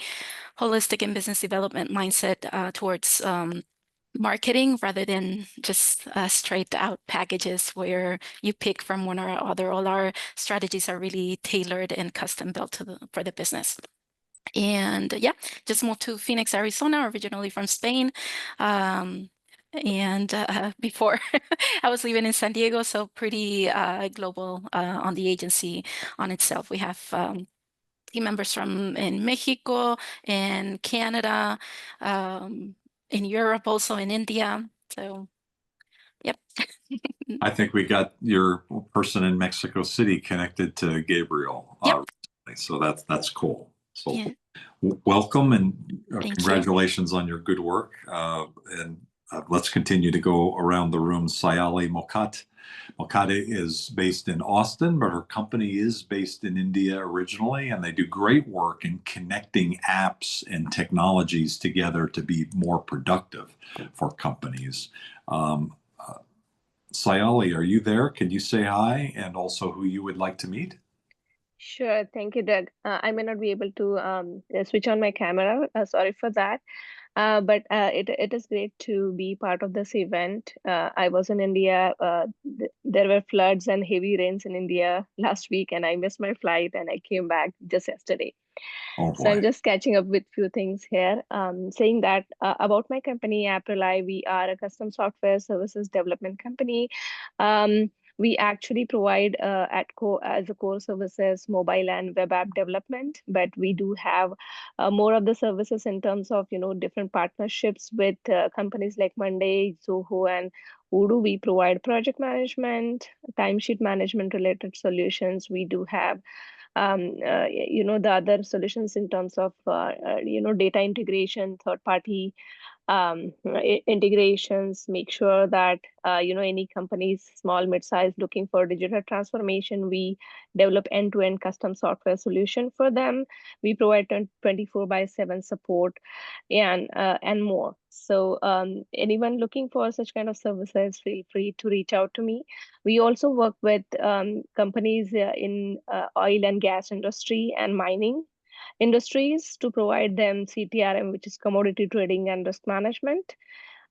holistic and business development mindset towards marketing rather than just straight out packages where you pick from one or other. All our strategies are really tailored and custom built for the business. And yeah, just moved to Phoenix, Arizona, originally from Spain. And before I was living in San Diego, so pretty global on the agency on itself. We have team members from in Mexico, in Canada, in Europe, also in India. So, yep. I think we got your person in Mexico City connected to Gabriel. Yep. So that's cool. So Yeah. welcome, and Thank you. congratulations on your good work. And let's continue to go around the room. Sayali Mokat. Mokade is based in Austin, but her company is based in India originally, and they do great work in connecting apps and technologies together to be more productive for companies. Sayali, are you there? Can you say hi, and also who you would like to meet? Sure. Thank you, Doug. I may not be able to switch on my camera. Sorry for that. But it is great to be part of this event. I was in India there were floods and heavy rains in India last week, and I missed my flight and I came back just yesterday. Oh So I'm boy. just catching up with few things here. Saying that about my company, Aprili, we are a custom software services development company. We actually provide as a core services mobile and web app development, but we do have more of the services in terms of different partnerships with companies like Monday, Zoho, and Odoo. We provide project management, timesheet management related solutions. We do have the other solutions in terms of data integration, third party integrations, make sure that any companies, small mid-size, looking for digital transformation, we develop end-to-end custom software solution for them. We provide 24/7 support and more. So anyone looking for such kind of services, feel free to reach out to me. We also work with companies in oil and gas industry and mining industries to provide them CTRM, which is commodity trading and risk management.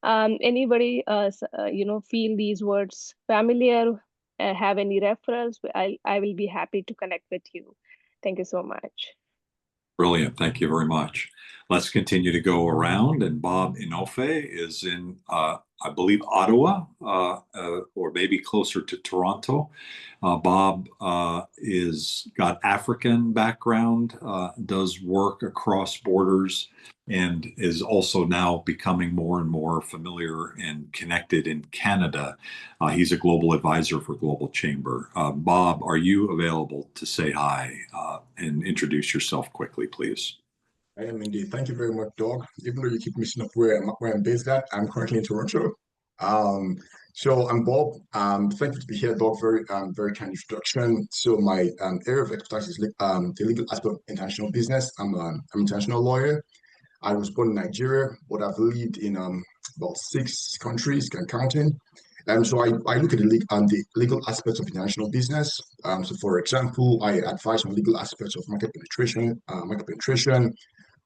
Anybody, feel these words familiar, have any referrals, I will be happy to connect with you. Thank you so much. Brilliant. Thank you very much. Let's continue to go around. And Bob Inofe is in, I believe, Ottawa, or maybe closer to Toronto. Bob is got African background, does work across borders, and is also now becoming more and more familiar and connected in Canada. He's a global advisor for Global Chamber. Bob, are you available to say hi and introduce yourself quickly, please? I am indeed. Thank you very much, Doug. Even though you keep missing up where I'm based at, I'm currently in Toronto. So I'm Bob. Thankful to be here, Doug. Very kind introduction. So my area of expertise is the legal aspect of international business. I'm an international lawyer. I was born in Nigeria, but I've lived in about 6 countries and counting. So I look at the legal aspects of international business. So for example, I advise on legal aspects of market penetration.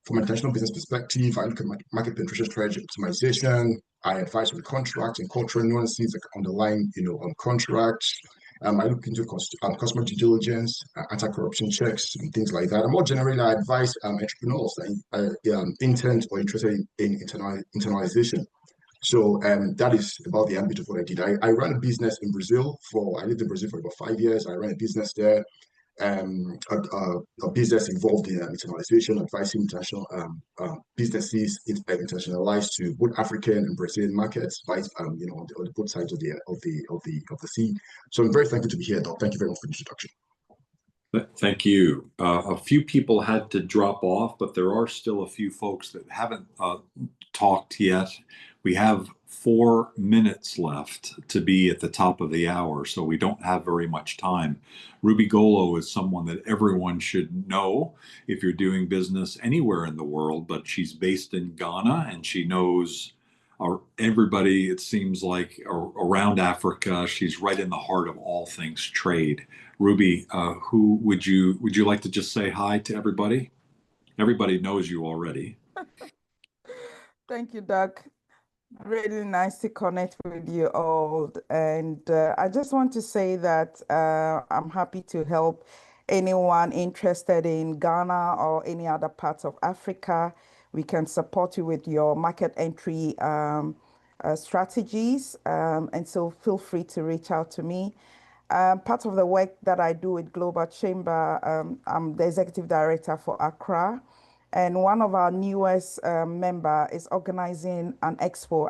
From an international business perspective, I look at market penetration strategy optimization. I advise on the contracts and cultural nuances that underlying, on contracts. I look into customer due diligence, anti-corruption checks, and things like that. And more generally, I advise entrepreneurs that intend or interested in internalization. So that is about the ambit of what I did. I ran a business in Brazil I lived in Brazil for about 5 years. I ran a business there. A business involved in internationalization, advising international businesses internationalize to both African and Brazilian markets, on both sides of the sea. So I'm very thankful to be here, Doc. Thank you very much for the introduction. Thank you. A few people had to drop off, but there are still a few folks that haven't talked yet. We have 4 minutes left to be at the top of the hour, so we don't have very much time. Ruby Golo is someone that everyone should know if you're doing business anywhere in the world, but she's based in Ghana and she knows everybody, it seems like, around Africa. She's right in the heart of all things trade. Ruby, who would you like to just say hi to everybody? Everybody knows you already. Thank you, Doug. Really nice to connect with you all. And I just want to say that I'm happy to help anyone interested in Ghana or any other parts of Africa. We can support you with your market entry strategies. And so feel free to reach out to me. Part of the work that I do with Global Chamber, I'm the executive director for Accra. And one of our newest member is organizing an expo,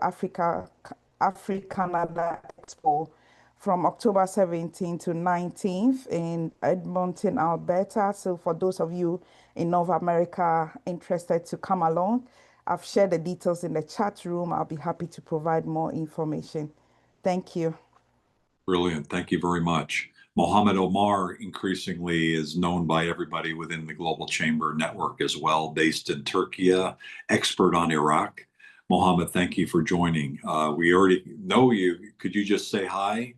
Africanada Expo, from October 17th to 19th in Edmonton, Alberta. So for those of you in North America interested to come along, I've shared the details in the chat room. I'll be happy to provide more information. Thank you. Brilliant. Thank you very much. Mohammed Omar increasingly is known by everybody within the Global Chamber network as well, based in Turkey, expert on Iraq. Mohammed, thank you for joining. We already know you. Could you just say hi?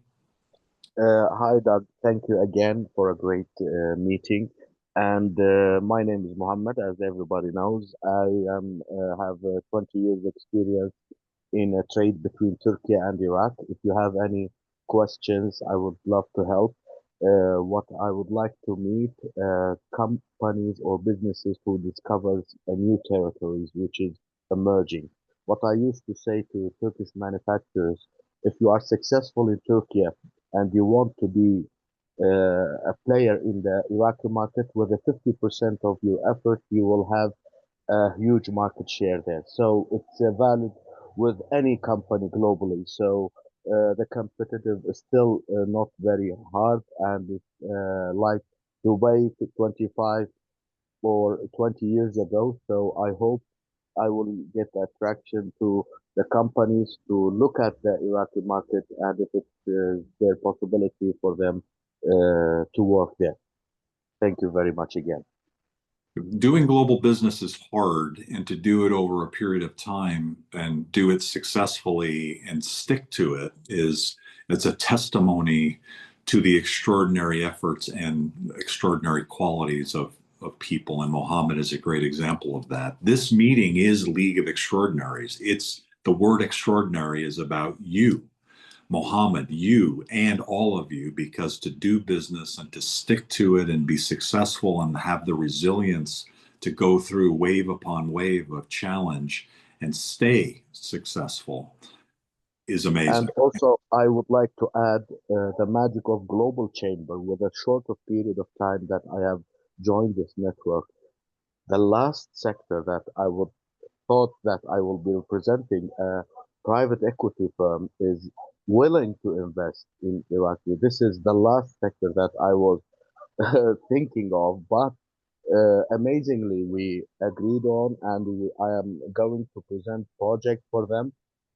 Hi, Doug. Thank you again for a great meeting. And my name is Mohammed, as everybody knows. I have 20 years experience in trade between Turkey and Iraq. If you have any questions. I would love to help. What I would like to meet companies or businesses who discovers new territories which is emerging. What I used to say to Turkish manufacturers, if you are successful in Turkey and you want to be a player in the Iraqi market, with a 50% of your effort, you will have a huge market share there. So it's valid with any company globally. So the competitive is still not very hard, and it's like Dubai 25 or 20 years ago. So I hope I will get attraction to the companies to look at the Iraqi market, and if it's their possibility for them to work there. Thank you very much again. Doing global business is hard, and to do it over a period of time and do it successfully and stick to it it's a testimony to the extraordinary efforts and extraordinary qualities of people, and Mohammed is a great example of that. This meeting is League of Extraordinaries. It's the word extraordinary is about you, Mohammed, you and all of you, because to do business and to stick to it and be successful and have the resilience to go through wave upon wave of challenge and stay successful is amazing. And also, I would like to add the magic of Global Chamber. With a shorter period of time that I have joined this network, the last sector that I would thought that I will be representing, a private equity firm, is willing to invest in Iraqi. This is the last sector that I was thinking of, but amazingly, we agreed on, and I am going to present project for them,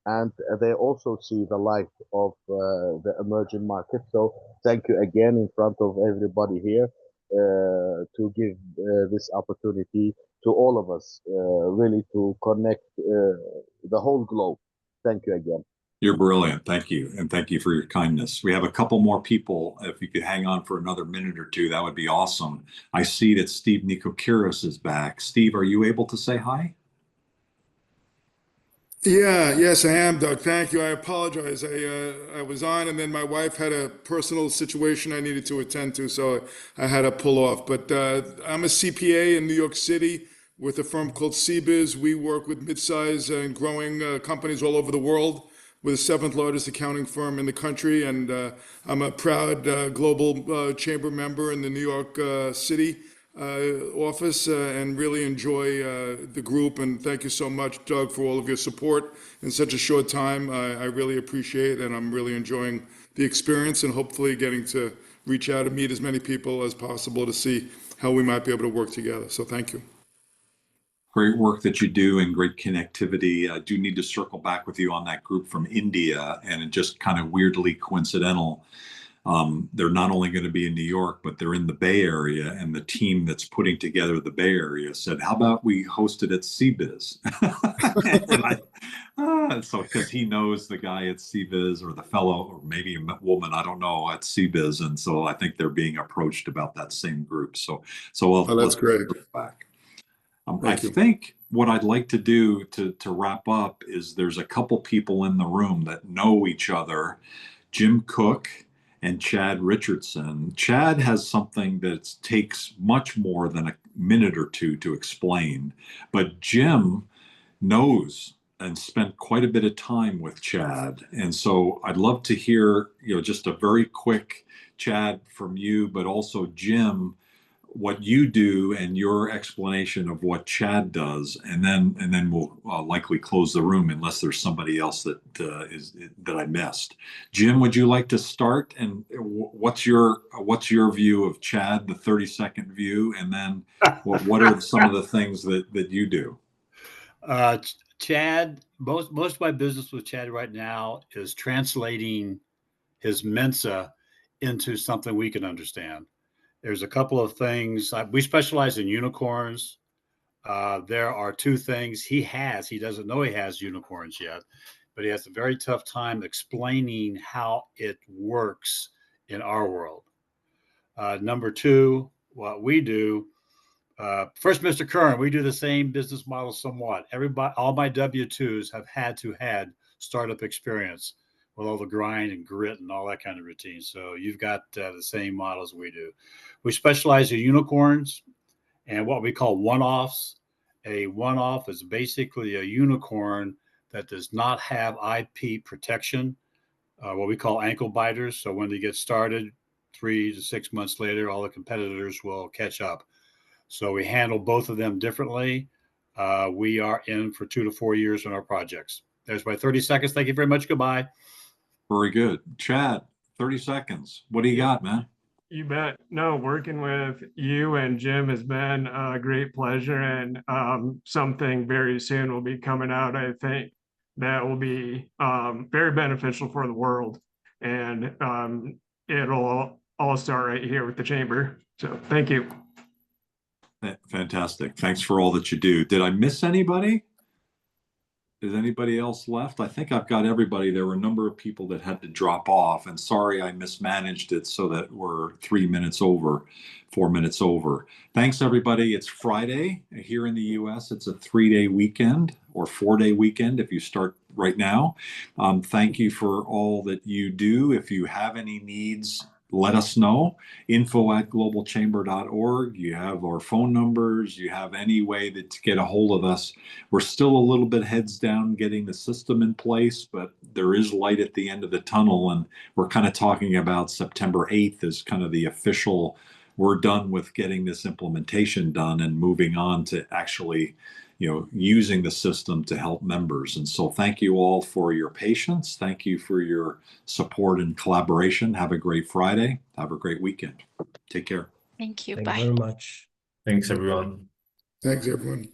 and they also see the light of the emerging market. So thank you again in front of everybody here to give this opportunity to all of us, really to connect the whole globe. Thank you again. You're brilliant. Thank you. And thank you for your kindness. We have a couple more people. If you could hang on for another minute or two, that would be awesome. I see that Steve Nikokiris is back. Steve, are you able to say hi? Yes, I am, Doug. Thank you. I apologize. I was on, and then my wife had a personal situation I needed to attend to, so I had to pull off. But I'm a CPA in New York City with a firm called CBiz. We work with mid-size and growing companies all over the world. We're the seventh largest accounting firm in the country, and I'm a proud global chamber member in the New York City office, and really enjoy the group. And thank you so much, Doug, for all of your support in such a short time. I really appreciate it, and I'm really enjoying the experience, and hopefully getting to reach out and meet as many people as possible to see how we might be able to work together. So thank you. Great work that you do and great connectivity. I do need to circle back with you on that group from India, and it just kind of weirdly coincidental. They're not only going to be in New York, but they're in the Bay Area, and the team that's putting together the Bay Area said, how about we host it at CBiz? So because he knows the guy at CBiz, or the fellow, or maybe a woman, I don't know, at CBiz, and so I think they're being approached about that same group. So that's great. Back. I think what I'd like to do to wrap up is there's a couple people in the room that know each other, Jim Cook and Chad Richardson. Chad has something that takes much more than a minute or two to explain, but Jim knows and spent quite a bit of time with Chad. And so I'd love to hear, just a very quick, Chad, from you, but also Jim, what you do and your explanation of what Chad does, and then we'll likely close the room unless there's somebody else that I missed. Jim, would you like to start? And what's your view of Chad, the 30-second view, and then what are some of the things that you do? Chad, most of my business with Chad right now is translating his Mensa into something we can understand. There's a couple of things. We specialize in unicorns. There are two things he doesn't know he has unicorns yet, but he has a very tough time explaining how it works in our world. Number two, what we do, first, Mr. Curran, we do the same business model somewhat. All my W-2s have had startup experience. with all the grind and grit and all that kind of routine. So you've got the same model as we do. We specialize in unicorns and what we call one-offs. A one-off is basically a unicorn that does not have IP protection, what we call ankle biters. So when they get started, 3 to 6 months later, all the competitors will catch up. So we handle both of them differently. We are in for 2 to 4 years on our projects. There's my 30 seconds. Thank you very much. Goodbye. Very good. Chad, 30 seconds. What do you got, man? You bet. No, working with you and Jim has been a great pleasure, and something very soon will be coming out, I think, that will be very beneficial for the world. And it'll all start right here with the chamber. So thank you. Fantastic. Thanks for all that you do. Did I miss anybody? Is anybody else left? I think I've got everybody. There were a number of people that had to drop off, and sorry I mismanaged it so that we're 3 minutes over, 4 minutes over. Thanks, everybody. It's Friday here in the US. It's a 3-day weekend or 4-day weekend if you start right now. Thank you for all that you do. If you have any needs, let us know. info@globalchamber.org. You have our phone numbers. You have any way to get a hold of us. We're still a little bit heads down getting the system in place, but there is light at the end of the tunnel. And we're kind of talking about September 8th as kind of the official, we're done with getting this implementation done and moving on to actually using the system to help members. And so thank you all for your patience. Thank you for your support and collaboration. Have a great Friday. Have a great weekend. Take care. Thank you. Thank Bye. you very much. Thanks, everyone. Thanks, everyone.